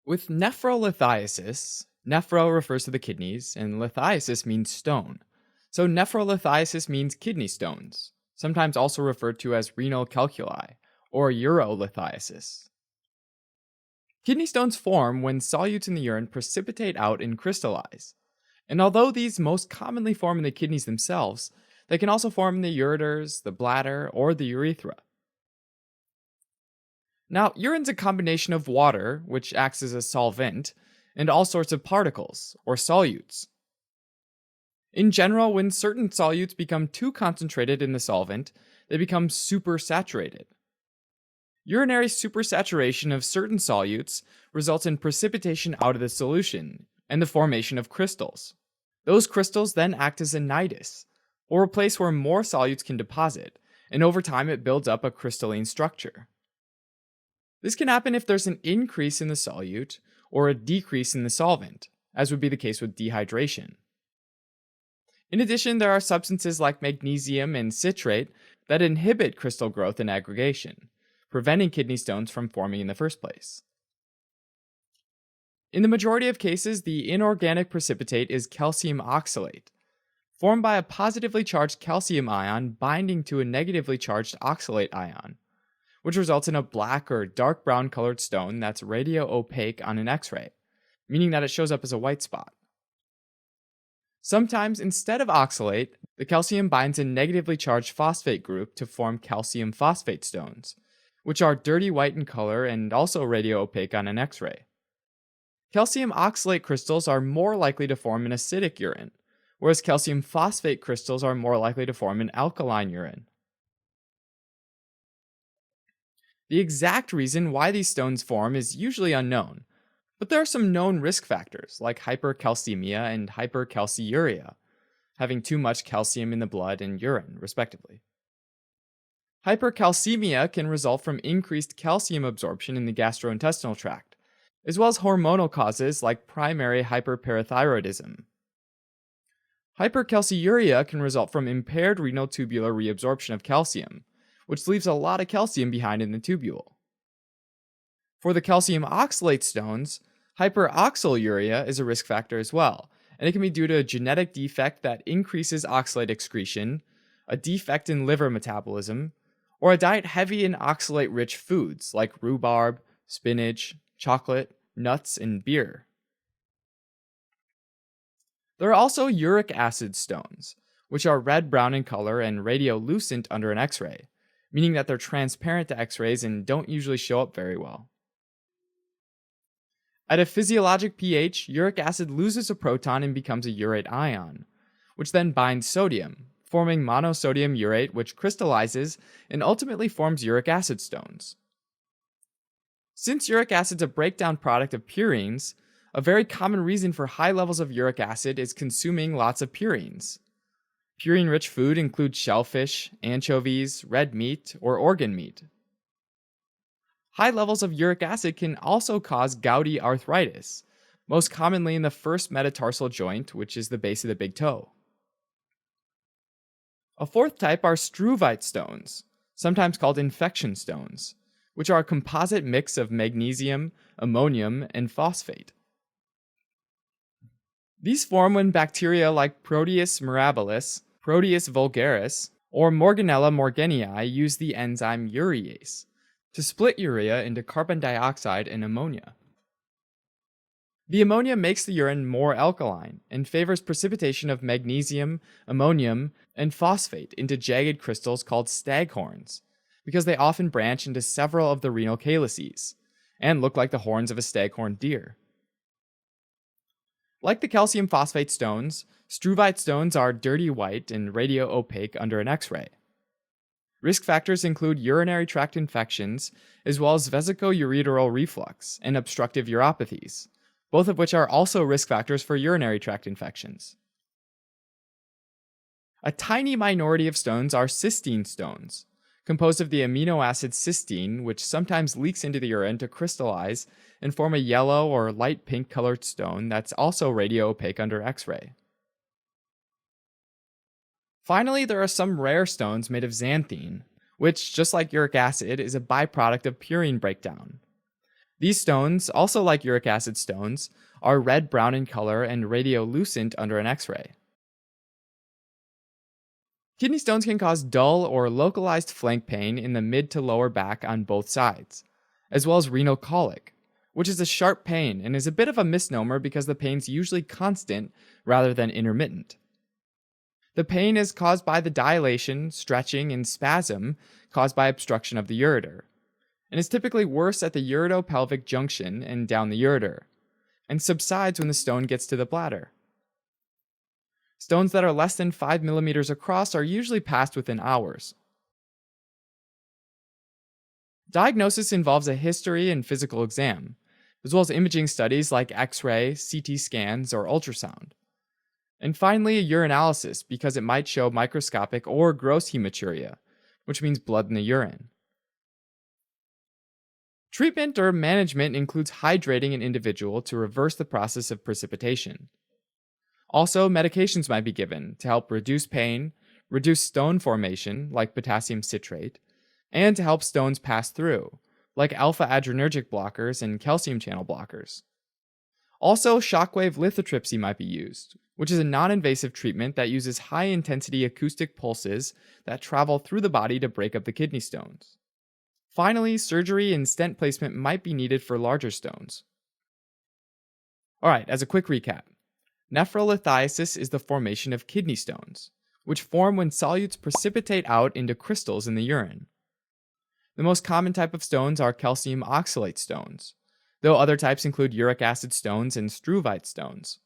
With nephrolithiasis, nephro refers to the kidneys, and lithiasis means stone. So nephrolithiasis means kidney stones, sometimes also referred to as renal calculi, or urolithiasis. Kidney stones form when solutes in the urine precipitate out and crystallize. And although these most commonly form in the kidneys themselves, they can also form in the ureters, the bladder, or the urethra. Now, urine's a combination of water, which acts as a solvent, and all sorts of particles, or solutes. In general, when certain solutes become too concentrated in the solvent, they become supersaturated. Urinary supersaturation of certain solutes results in precipitation out of the solution and the formation of crystals. Those crystals then act as a nidus, or a place where more solutes can deposit, and over time it builds up a crystalline structure. This can happen if there's an increase in the solute or a decrease in the solvent, as would be the case with dehydration. In addition, there are substances like magnesium and citrate that inhibit crystal growth and aggregation, preventing kidney stones from forming in the first place. In the majority of cases, the inorganic precipitate is calcium oxalate, formed by a positively charged calcium ion binding to a negatively charged oxalate ion, which results in a black or dark brown colored stone that's radio-opaque on an X-ray, meaning that it shows up as a white spot. Sometimes, instead of oxalate, the calcium binds a negatively charged phosphate group to form calcium phosphate stones, which are dirty white in color and also radio-opaque on an X-ray. Calcium oxalate crystals are more likely to form in acidic urine, whereas calcium phosphate crystals are more likely to form in alkaline urine. The exact reason why these stones form is usually unknown, but there are some known risk factors like hypercalcemia and hypercalciuria, having too much calcium in the blood and urine, respectively. Hypercalcemia can result from increased calcium absorption in the gastrointestinal tract, as well as hormonal causes like primary hyperparathyroidism. Hypercalciuria can result from impaired renal tubular reabsorption of calcium, which leaves a lot of calcium behind in the tubule. For the calcium oxalate stones, hyperoxaluria is a risk factor as well, and it can be due to a genetic defect that increases oxalate excretion, a defect in liver metabolism, or a diet heavy in oxalate-rich foods like rhubarb, spinach, chocolate, nuts, and beer. There are also uric acid stones, which are red-brown in color and radiolucent under an X-ray, meaning that they're transparent to X-rays and don't usually show up very well. At a physiologic pH, uric acid loses a proton and becomes a urate ion, which then binds sodium, forming monosodium urate, which crystallizes and ultimately forms uric acid stones. Since uric acid is a breakdown product of purines, a very common reason for high levels of uric acid is consuming lots of purines. Purine-rich food includes shellfish, anchovies, red meat, or organ meat. High levels of uric acid can also cause gouty arthritis, most commonly in the first metatarsal joint, which is the base of the big toe. A fourth type are struvite stones, sometimes called infection stones, which are a composite mix of magnesium, ammonium, and phosphate. These form when bacteria like Proteus mirabilis, Proteus vulgaris, or Morganella morganii use the enzyme urease to split urea into carbon dioxide and ammonia. The ammonia makes the urine more alkaline and favors precipitation of magnesium, ammonium, and phosphate into jagged crystals called staghorns, because they often branch into several of the renal calyces and look like the horns of a staghorn deer. Like the calcium phosphate stones, struvite stones are dirty white and radio-opaque under an X-ray. Risk factors include urinary tract infections, as well as vesicoureteral reflux and obstructive uropathies, both of which are also risk factors for urinary tract infections. A tiny minority of stones are cysteine stones, composed of the amino acid cysteine, which sometimes leaks into the urine to crystallize and form a yellow or light pink colored stone that's also radio-opaque under X-ray. Finally, there are some rare stones made of xanthine, which, just like uric acid, is a byproduct of purine breakdown. These stones, also like uric acid stones, are red-brown in color and radiolucent under an X-ray. Kidney stones can cause dull or localized flank pain in the mid to lower back on both sides, as well as renal colic, which is a sharp pain and is a bit of a misnomer because the pain's usually constant rather than intermittent. The pain is caused by the dilation, stretching, and spasm caused by obstruction of the ureter, and is typically worse at the uretopelvic junction and down the ureter, and subsides when the stone gets to the bladder. Stones that are less than 5 millimeters across are usually passed within hours. Diagnosis involves a history and physical exam, as well as imaging studies like X-ray, CT scans, or ultrasound. And finally, a urinalysis because it might show microscopic or gross hematuria, which means blood in the urine. Treatment or management includes hydrating an individual to reverse the process of precipitation. Also, medications might be given to help reduce pain, reduce stone formation, like potassium citrate, and to help stones pass through, like alpha adrenergic blockers and calcium channel blockers. Also, shockwave lithotripsy might be used, which is a non-invasive treatment that uses high-intensity acoustic pulses that travel through the body to break up the kidney stones. Finally, surgery and stent placement might be needed for larger stones. Alright, as a quick recap. Nephrolithiasis is the formation of kidney stones, which form when solutes precipitate out into crystals in the urine. The most common type of stones are calcium oxalate stones, though other types include uric acid stones and struvite stones.